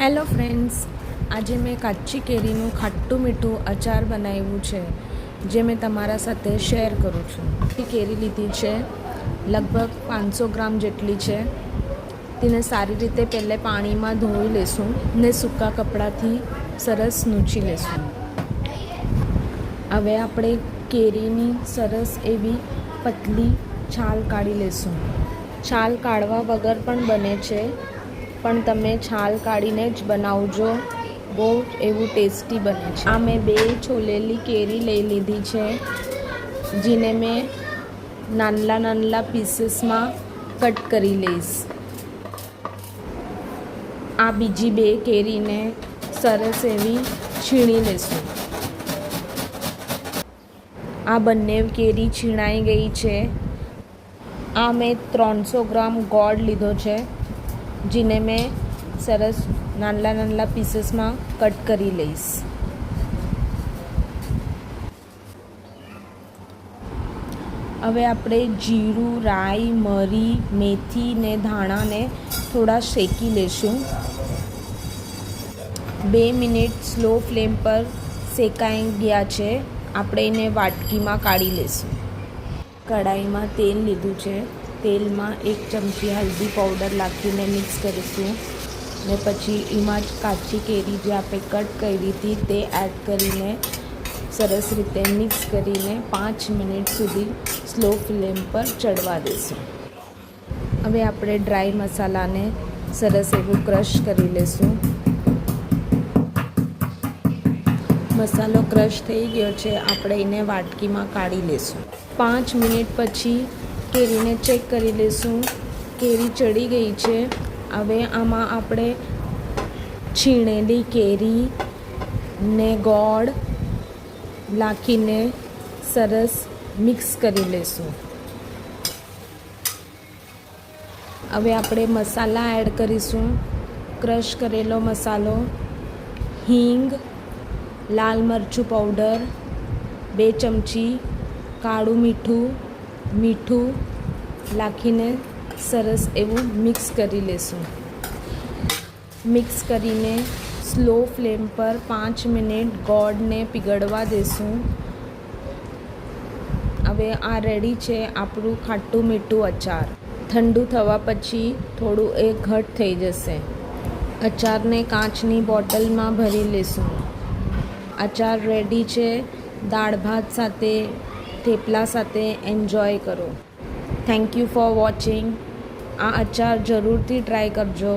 Hello friends, આજે મેં કાચી કેરીનું ખાટું મીઠું અચાર બનાવ્યું છે, જે મેં તમારા સાથે શેર કરું છું. કેરી લીધી છે, લગભગ 500 ગ્રામ જેટલી છે. તેને સારી રીતે પહેલે પાણીમાં ધોઈ લેશું ને સૂકા કપડાથી સરસ નૂછી લેશું. હવે આપણે કેરીની સરસ એવી પતલી છાલ કાઢી લેશું. છાલ કાઢવા વગર પણ બને છે, પણ તમે છાલ કાઢીને જ બનાવજો, બહુ એવું ટેસ્ટી બને છે. આ મેં 2 છોલેલી કેરી લઈ લીધી છે, જેને મેં નાનલા પીસીસમાં કટ કરી લઈશ. આ બીજી 2 કેરીને સરસ એવી છીણી લેશું. આ બંને કેરી છીણાઈ ગઈ છે. આ મેં 300 ગ્રામ ગોળ લીધો છે, જેને મેં સરસ નાનલા પીસીસમાં કટ કરી લઈશ. હવે આપણે જીરું, રાઈ, મરી, મેથી ને ધાણાને થોડા શેકી લેશું. 2 મિનિટ સ્લો ફ્લેમ પર શેકાઈ ગયા છે. આપણે એને વાટકીમાં કાઢી લઈશું. કઢાઈમાં તેલ લીધું છે. તેલમાં 1 ચમચી હલ્દી પાવડર નાખીને મિક્સ કરીશું ને પછી એમાં જ કાચી કેરી જે આપણે કટ કરી હતી તે એડ કરીને સરસ રીતે મિક્સ કરીને 5 મિનિટ સુધી સ્લો ફ્લેમ પર ચડવા દઈશું. હવે આપણે ડ્રાય મસાલાને સરસ એવું ક્રશ કરી લઈશું. મસાલો ક્રશ થઈ ગયો છે. આપણે એને વાટકીમાં કાઢી લઈશું. 5 મિનિટ પછી કેરીને ચેક કરી લઈશું. કેરી ચડી ગઈ છે. હવે આમાં આપણે છીણેલી કેરી ને ગોળ નાખીને સરસ મિક્સ કરી લઈશું. હવે આપણે મસાલા એડ કરીશું. ક્રશ કરેલો મસાલો, હિંગ, લાલ મરચું પાવડર, 2 ચમચી કાળું મીઠું નાખીને સરસ એવું મિક્સ કરી લેશું. મિક્સ કરીને સ્લો ફ્લેમ પર 5 મિનિટ ગોળને પીગળવા દેશું. હવે આ રેડી છે આપણું ખાટું મીઠું અચાર. ઠંડુ થવા પછી થોડું એ ઘટ થઈ જશે. અચારને કાચની બોટલમાં ભરી લેશું. અચાર રેડી છે. દાળ ભાત સાથે, થેપલા સાથે એન્જોય કરો. Thank you for watching. આ અચાર જરૂરથી ટ્રાય કરજો.